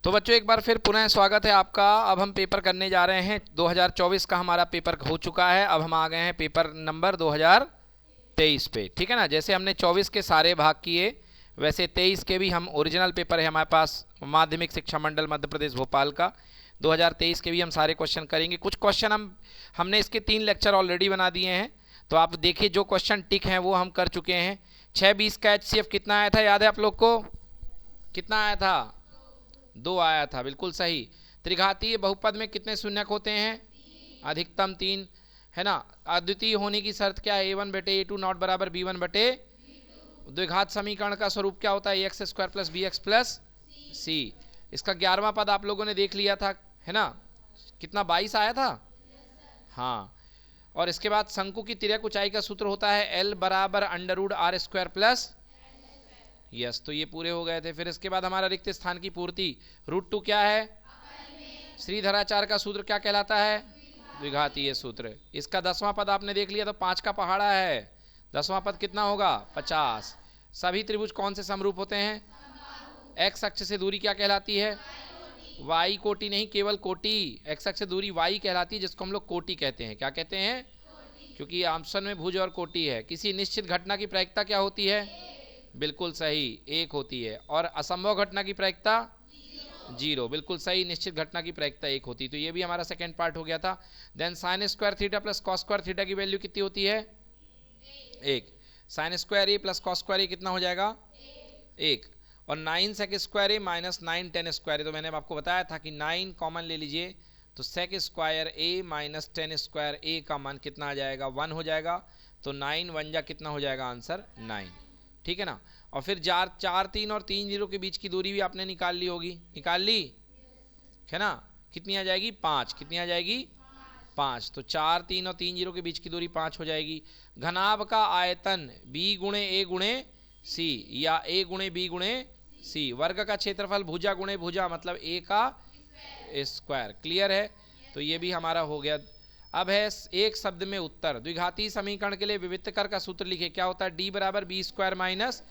तो बच्चों एक बार फिर पुनः स्वागत है आपका। अब हम पेपर करने जा रहे हैं 2024 का हमारा पेपर हो चुका है। अब हम आ गए हैं पेपर नंबर 2023 पे, ठीक है ना। जैसे हमने 24 के सारे भाग किए वैसे 23 के भी हम ओरिजिनल पेपर है हमारे पास माध्यमिक शिक्षा मंडल मध्य प्रदेश भोपाल का 2023 के भी हम सारे क्वेश्चन करेंगे। कुछ क्वेश्चन हमने इसके 3 लेक्चर ऑलरेडी बना दिए हैं, तो आप देखिए जो क्वेश्चन टिक हैं वो हम कर चुके हैं। 6-20 का HCF कितना आया था, याद है आप लोग को? कितना आया था? 2 आया था, बिल्कुल सही। त्रिघातीय बहुपद में कितने शून्यक होते हैं? अधिकतम 3, है ना। अद्वितीय होने की शर्त क्या है? a1 बटे a2 नॉट बराबर b1 बटे। द्विघात समीकरण का स्वरूप क्या होता है? ax² plus bx plus c। इसका 11वां पद आप लोगों ने देख लिया था, है ना। कितना? 22 आया था, हाँ। और इसके बाद शंकु की तिर्यक ऊंचाई का सूत्र होता है l बराबर √r² प्लस, यस, तो ये पूरे हो गए थे। फिर इसके बाद हमारा रिक्त स्थान की पूर्ति √2 क्या है? श्रीधराचार्य का सूत्र क्या कहलाता है? द्विघातीय सूत्र। इसका 10वां पद आपने देख लिया, तो 5 का पहाड़ा है। 10वां पद कितना होगा? 50। सभी त्रिभुज कौन से समरूप होते हैं? एक्स अक्ष से दूरी क्या कहलाती है? वाई कोटि नहीं, केवल कोटि। एक्स अक्ष से दूरी वाई कहलाती है, जिसको हम लोग कोटि कहते हैं। क्या कहते हैं? क्योंकि ऑप्शन में भुज और कोटि है। किसी निश्चित घटना की प्रायिकता क्या होती है? बिल्कुल सही, 1 होती है। और असंभव घटना की प्रायिकता 0, बिल्कुल सही। निश्चित घटना की प्रायिकता 1 होती है। तो ये भी हमारा सेकंड पार्ट हो गया था। Then sin² theta plus cos² theta की वैल्यू कितनी होती है? 1। sin² प्लस cos² कितना हो जाएगा? 1। और 9sec² माइनस 9tan² तो मैंने आपको बताया था कि 9 कॉमन ले लीजिए, तो sec² माइनस tan² का मान कितना आ जाएगा? 1 हो जाएगा। तो 9 1 जा कितना हो जाएगा? आंसर 9, ठीक है ना। और फिर 4 3 और 3 0 के बीच की दूरी भी आपने निकाल ली होगी, निकाल ली है ना। कितनी आ जाएगी? 5। कितनी आ जाएगी? 5। तो 4 3 और 3 0 के बीच की दूरी 5 हो जाएगी। घनाभ का आयतन b गुणे a गुणे c या a गुणे b गुणे c। वर्ग का क्षेत्रफल भुजा गुणे भुजा मतलब a का स्क्वायर। क्लियर है? तो ये भी हमारा हो गया। अब है एक शब्द में उत्तर। द्विघातीय समीकरण के लिए विविक्तकर का सूत्र लिखे। क्या होता है? d बराबर b² माइनस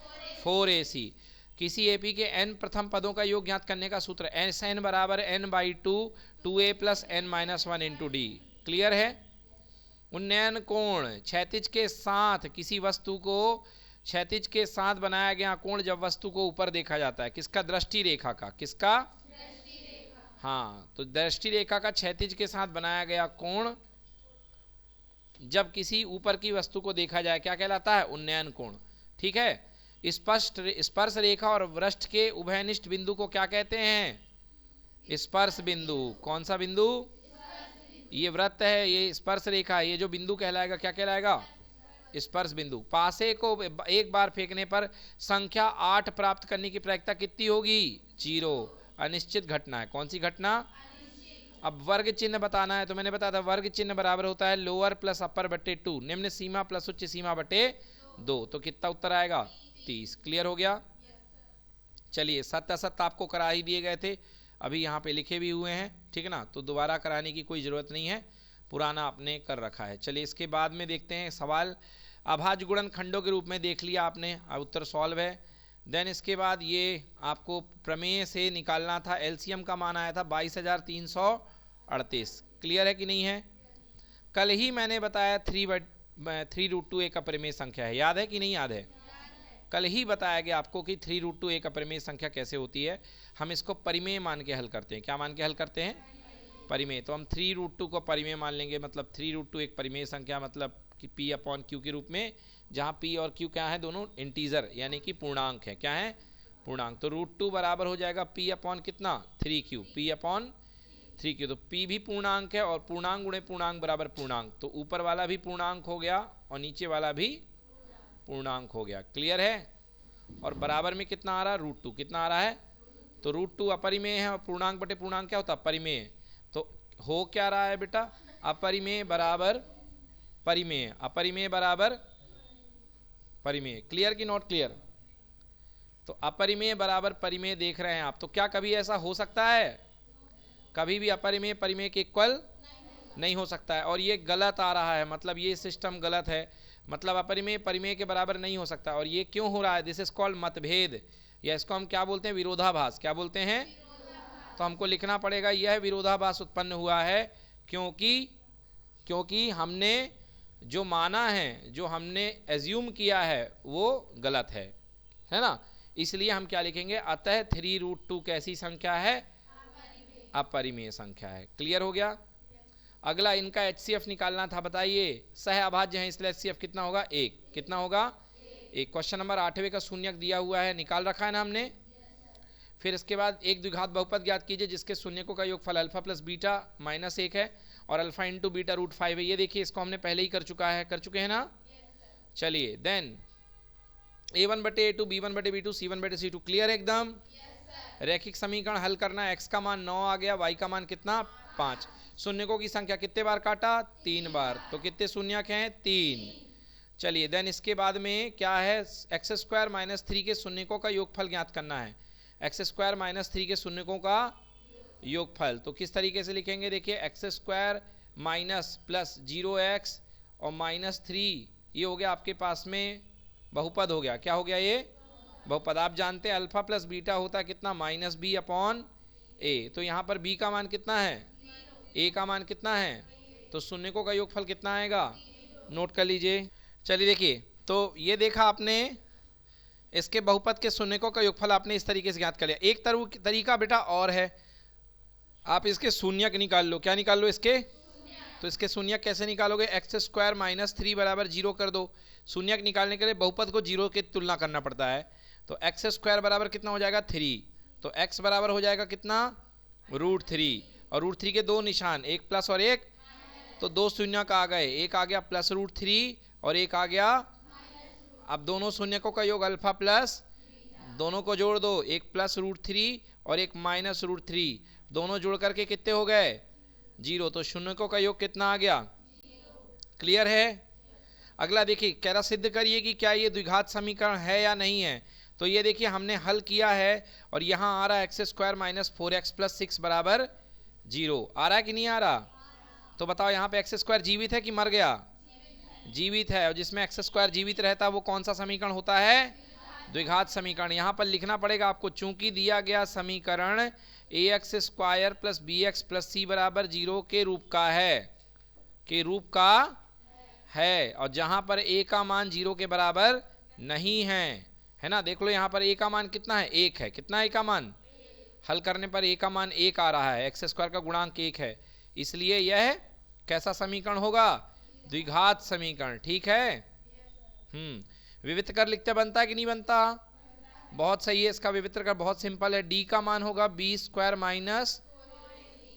4ac। किसी एपी के n प्रथम पदों का योग ज्ञात करने का सूत्र n बराबर n/2 2a plus n-1 into d। Clear है? उन्नयन कोण क्षैतिज के साथ, किसी वस्तु को क्षैतिज के साथ बनाया गया कोण जब वस्तु को ऊपर देखा जाता है, किसका? दृष्टि रेखा का। किसका? हाँ, तो दृष्टि रेखा का क्षैतिज के साथ बनाया गया कोण जब किसी ऊपर की वस्तु को देखा जाए क्या कहलाता है? उन्नयन कोण, ठीक है। स्पर्श रेखा और वृष्ट के उभयनिष्ठ बिंदु को क्या कहते हैं? स्पर्श बिंदु। कौन सा बिंदु? ये वृत्त है, ये स्पर्श रेखा, ये जो बिंदु कहलाएगा क्या कहलाएगा? स्पर्श बिंदु। पासे को एक बार फेंकने पर संख्या 8 प्राप्त करने की प्रायिकता कितनी होगी? 0। अनिश्चित घटना है। कौन सी घटना? अब वर्ग चिन्ह बताना है, तो मैंने बताया था वर्ग चिन्ह बराबर होता है लोअर प्लस अपर बटे 2, निम्न सीमा प्लस उच्च सीमा बटे 2। तो कितना उत्तर आएगा? 30। क्लियर हो गया? चलिए, सत्य असत्य आपको करा ही दिए गए थे, अभी यहाँ पे लिखे भी हुए हैं, ठीक है ना। तो दोबारा कराने की कोई ज़रूरत नहीं है, पुराना आपने कर रखा है। चलिए इसके बाद में देखते हैं सवाल। अभाज्य गुणन खंडों के रूप में देख लिया आपने, अब उत्तर सॉल्व है। देन इसके बाद ये आपको प्रमेय से निकालना था। एलसीएम का मान आया था 22,338। क्लियर है कि नहीं है? कल ही मैंने बताया 3√2 एक अप्रमेय संख्या है, याद है कि नहीं याद है? कल ही बताया गया आपको कि 3√2 एक अप्रमेय संख्या कैसे होती है। हम इसको परिमेय मान के हल करते हैं। क्या मान के हल करते हैं? परिमेय। तो हम 3√2 को परिमेय मान लेंगे, मतलब 3√2 एक परिमेय संख्या, मतलब कि p/q के रूप में, जहाँ p और q क्या है? दोनों इंटीजर यानी कि पूर्णांक है। क्या है? पूर्णांक। तो √2 बराबर हो जाएगा p/ कितना? 3q। p/3q। तो p भी पूर्णांक है और पूर्णांक गुणे पूर्णांक बराबर पूर्णांक, तो ऊपर वाला भी पूर्णांक हो गया और नीचे वाला भी पूर्णांक हो गया। क्लियर है? और बराबर में कितना आ रहा है? √2। कितना आ रहा है? तो √2 अपरिमेय है और पूर्णांक बटे पूर्णांक क्या होता है? परिमेय। तो हो क्या रहा है बेटा? अपरिमेय बराबर परिमेय, अपरिमेय बराबर परिमेय। क्लियर कि नॉट क्लियर? तो अपरिमेय बराबर परिमेय देख रहे हैं आप, तो क्या कभी ऐसा हो सकता है? कभी भी अपरिमेय परिमेय के इक्वल नहीं हो सकता है, और ये गलत आ रहा है, मतलब ये सिस्टम गलत है, मतलब अपरिमेय परिमेय के बराबर नहीं हो सकता। और ये क्यों हो रहा है? दिस इज कॉल्ड मतभेद, या इसको हम क्या बोलते हैं? विरोधाभास। क्या बोलते हैं? तो हमको लिखना पड़ेगा यह विरोधाभास उत्पन्न हुआ है क्योंकि हमने जो माना है, जो हमने एज्यूम किया है वो गलत है ना। इसलिए हम क्या लिखेंगे, अतः 3√2 कैसी संख्या है, अपरिमेय संख्या है। क्लियर हो गया। अगला इनका HCF निकालना था, बताइए। सह अभाज्य है इसलिए HCF कितना होगा, 1। कितना होगा, 1। क्वेश्चन नंबर 8वें का शून्यक दिया हुआ है, निकाल रखा है ना हमने। फिर इसके बाद एक द्विघात बहुपद ज्ञात कीजिए जिसके शून्यकों का योगफल अल्फा प्लस बीटा -1 है और अल्फा इंटू बीटा √5 है। ये देखिए इसको हमने पहले ही कर चुके हैं ना। चलिए then A1/A2 B1/B2 C1/C2 clear है एकदम। रैखिक समीकरण हल करना, x का मान 9 आ गया, y का मान कितना 5। शून्यकों की संख्या कितने बार काटा, 3 बार, तो कितने शून्यक हैं, 3। चलिए देन इसके बाद में क्या है, x² - 3 के शून्यकों का योगफल ज्ञात करना है। x² - 3 के शून्यकों का योगफल तो किस तरीके से लिखेंगे, देखिए x² माइनस प्लस 0x और -3 ये हो गया आपके पास में बहुपद हो गया। क्या हो गया, ये बहुपद। आप जानते हैं अल्फा प्लस बीटा होता है कितना, -b/a। तो यहाँ पर b का मान कितना है, a का मान कितना है, तो शून्यकों का योगफल कितना आएगा, नोट कर लीजिए। चलिए देखिए, तो ये देखा आपने, इसके बहुपद के शून्यकों का योगफल आपने इस तरीके से ज्ञात कर लिया। एक तरीका बेटा और है, आप इसके शून्यक निकाल लो। क्या निकाल लो, इसके, तो इसके शून्यक कैसे निकालोगे, x² - 3 बराबर 0 कर दो। शून्यक निकालने के लिए बहुपद को 0 की तुलना करना पड़ता है। तो x² बराबर कितना हो जाएगा, 3। तो x बराबर हो जाएगा कितना, √3 और √3 के दो निशान, एक प्लस और एक, तो दो शून्यक आ गए, एक आ गया प्लस √3 और एक आ गया। अब दोनों शून्यकों का योग अल्फा प्लस, दोनों को जोड़ दो, एक प्लस √3 और एक माइनस √3, दोनों जोड़ करके कितने हो गए, 0। तो शून्यकों का योग कितना आ गया, क्लियर है। अगला देखिए, कह रहा सिद्ध करिए कि क्या ये द्विघात समीकरण है या नहीं है। तो ये देखिए हमने हल किया है और यहाँ आ रहा है x² - 4x + 6 बराबर 0। आ रहा है कि नहीं आ रहा, तो बताओ यहाँ पे x² जीवित है कि मर गया, जीवित है। और जिसमें x² जीवित रहता है वो कौन सा समीकरण होता है, द्विघात समीकरण। यहाँ पर लिखना पड़ेगा आपको, चूंकि दिया गया समीकरण ax² + bx + c बराबर 0 के रूप का है और जहां पर a का मान 0 के बराबर नहीं है ना। देख लो यहाँ पर a का मान कितना है, 1 है। कितना a का मान, हल करने पर a का मान 1 आ रहा है, x² का गुणांक 1 है, इसलिए यह कैसा समीकरण होगा, द्विघात समीकरण। ठीक है। विवित्र कर लिखते बनता है कि नहीं बनता, बहुत सही है। इसका विवित्र कर बहुत सिंपल है, d का मान होगा b² माइनस,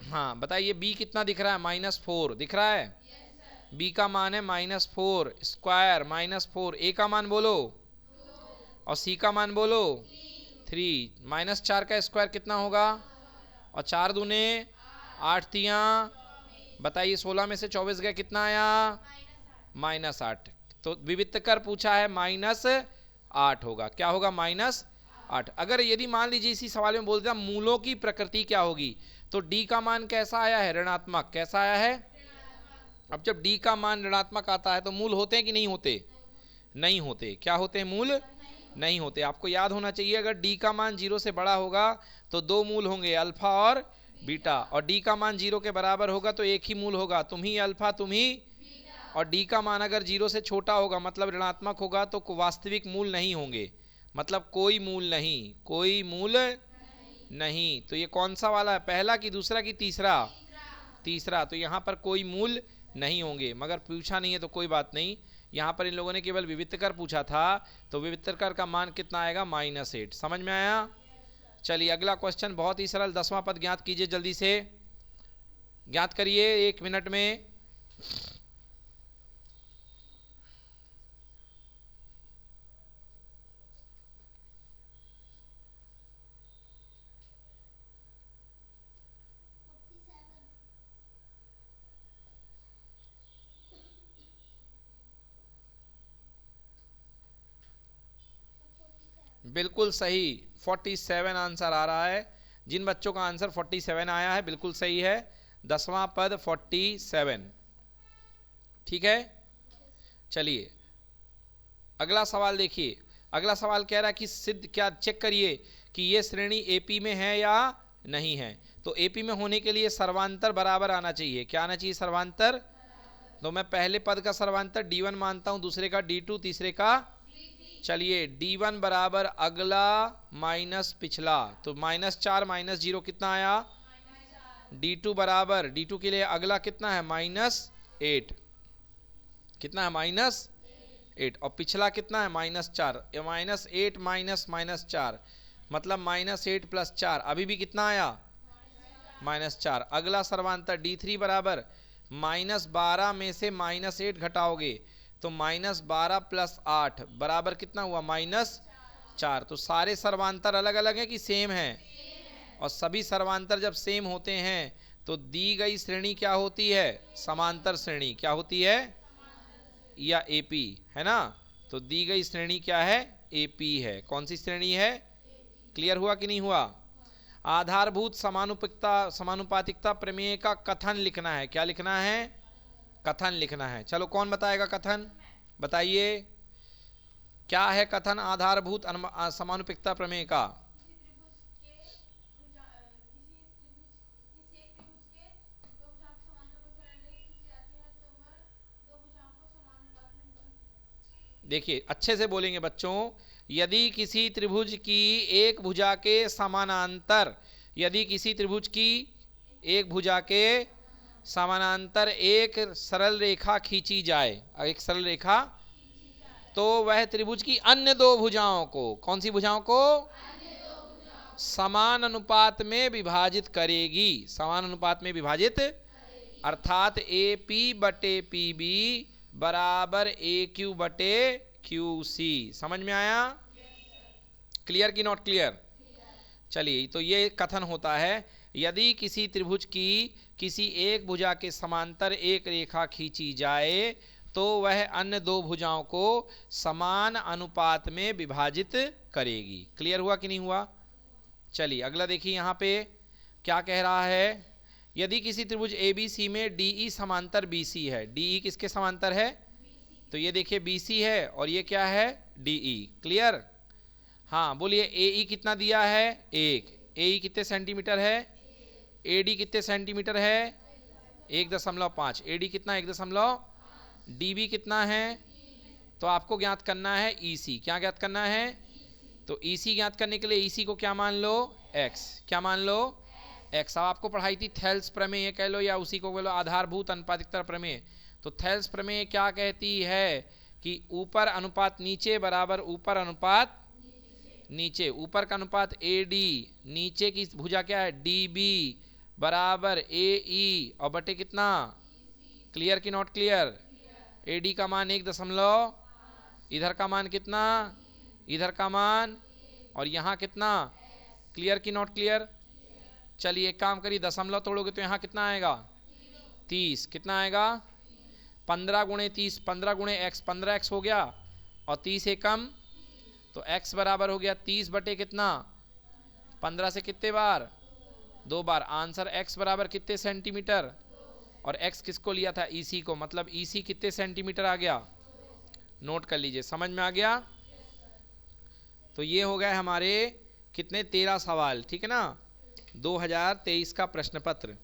हाँ बताइए b कितना दिख रहा है, -4 दिख रहा है। b का मान है -4 स्क्वायर -4, a का मान बोलो और c का मान बोलो 3, -4 का स्क्वायर कितना होगा, और 4 दूने 8 तियां, बताइए 16 में से 24 गया, कितना आया, -8। तो विवित्र कर पूछा है -8 होगा, क्या होगा, -8। अगर यदि मान लीजिए इसी सवाल में बोल दिया मूलों की प्रकृति क्या होगी, तो d का मान कैसा आया है, ऋणात्मक। कैसा आया है, अब जब d का मान ऋणात्मक आता है तो मूल होते हैं कि नहीं होते, नहीं होते। क्या होते हैं, मूल नहीं होते। आपको याद होना चाहिए, अगर d का मान 0 से बड़ा होगा तो दो मूल होंगे, अल्फा और बीटा, और d का मान 0 के बराबर होगा तो एक ही मूल होगा, तुम ही अल्फा तुम ही, और d का मान अगर 0 से छोटा होगा मतलब ऋणात्मक होगा तो वास्तविक मूल नहीं होंगे, मतलब कोई मूल नहीं, कोई मूल नहीं। तो ये कौन सा वाला है, पहला कि दूसरा कि तीसरा, तीसरा। तो यहाँ पर कोई मूल नहीं होंगे, मगर पूछा नहीं है तो कोई बात नहीं। यहाँ पर इन लोगों ने केवल विवित्र कर पूछा था, तो विवित्र कर का मान कितना आएगा, -8। समझ में आया। चलिए अगला क्वेश्चन बहुत ही सरल, 10वां पद ज्ञात कीजिए, जल्दी से ज्ञात करिए 1 मिनट में। बिल्कुल सही, 47 आंसर आ रहा है। जिन बच्चों का आंसर 47 आया है बिल्कुल सही है, 10वां पद 47। ठीक है। चलिए अगला सवाल देखिए, अगला सवाल कह रहा है कि सिद्ध, क्या चेक करिए कि ये श्रेणी एपी में है या नहीं है। तो एपी में होने के लिए सर्वांतर बराबर आना चाहिए। क्या आना चाहिए? सर्वांतर। तो मैं पहले पद का सर्वांतर D1 मानता हूं, दूसरे का D2, तीसरे का चलिए D1 बराबर अगला माइनस पिछला, तो -4 -0 कितना आया? D2 बराबर, D2 के लिए अगला कितना है? -8। कितना है? -8। और पिछला कितना है? -4। -8 -4 मतलब -8 + 4, अभी भी कितना आया? -4। अगला सर्वांतर D3 बराबर -12 में से -8 घटाओगे तो -12 + 8 बराबर कितना हुआ? -4। तो सारे सर्वांतर अलग अलग हैं कि सेम है? और सभी सर्वांतर जब सेम होते हैं तो दी गई श्रेणी क्या होती है? समांतर श्रेणी। क्या होती है? या एपी, है ना? तो दी गई श्रेणी क्या है? एपी है। कौन सी श्रेणी है? क्लियर हुआ कि नहीं हुआ? आधारभूत समानुपातिकता प्रमेय का कथन लिखना है। क्या लिखना है? कथन लिखना है। चलो कौन बताएगा कथन? बताइए क्या है कथन आधारभूत समानुपातिकता प्रमेय का? देखिए अच्छे से बोलेंगे बच्चों। यदि किसी त्रिभुज की एक भुजा के समानांतर, यदि किसी त्रिभुज की एक भुजा के समानांतर एक सरल रेखा खींची जाए, एक सरल रेखा, तो वह त्रिभुज की अन्य दो भुजाओं को, कौन सी भुजाओं को? समान अनुपात में विभाजित करेगी। समान अनुपात में विभाजित, अर्थात AP बटे PB बराबर AQ बटे QC। समझ में आया? क्लियर कि नॉट क्लियर? चलिए, तो ये कथन होता है यदि किसी त्रिभुज की किसी एक भुजा के समांतर एक रेखा खींची जाए तो वह अन्य दो भुजाओं को समान अनुपात में विभाजित करेगी। क्लियर हुआ कि नहीं हुआ? चलिए अगला देखिए, यहाँ पे क्या कह रहा है? यदि किसी त्रिभुज ABC में DE समांतर BC है। DE किसके समांतर है? तो ये देखिए BC है और ये क्या है? DE। क्लियर? हाँ बोलिए। AE कितना दिया है? 1। AE कितने सेंटीमीटर है? AD कितने सेंटीमीटर है? 1.5। AD कितना? 1. DB कितना है? तो आपको ज्ञात करना है EC। क्या ज्ञात करना है? तो EC ज्ञात करने के लिए EC को क्या मान लो? X। क्या मान लो? X। अब आपको पढ़ाई थी थेल्स प्रमेय कह लो या उसी को कह लो आधारभूत अनुपातिकता प्रमेय। तो थेल्स प्रमेय क्या कहती है कि ऊपर अनुपात नीचे बराबर ऊपर अनुपात नीचे। ऊपर का अनुपात AD, नीचे की भुजा क्या है? DB बराबर AE और बटे कितना? क्लियर कि नॉट क्लियर? AD का मान 1. इधर का मान कितना? इधर का मान, और यहाँ कितना? क्लियर कि नॉट क्लियर? चलिए एक काम करिए, दशमलव तोड़ोगे तो यहाँ कितना आएगा? 30। कितना आएगा? 15 × 30, 15 × x, 15x हो गया और 30 एकम, तो x बराबर हो गया 30 बटे कितना? 15 से कितने बार? 2 बार। आंसर x बराबर कितने सेंटीमीटर? और x किसको लिया था? EC को। मतलब EC कितने सेंटीमीटर आ गया? नोट कर लीजिए। समझ में आ गया? तो ये हो गए हमारे कितने? 13 सवाल। ठीक है ना? 2023 का प्रश्न पत्र।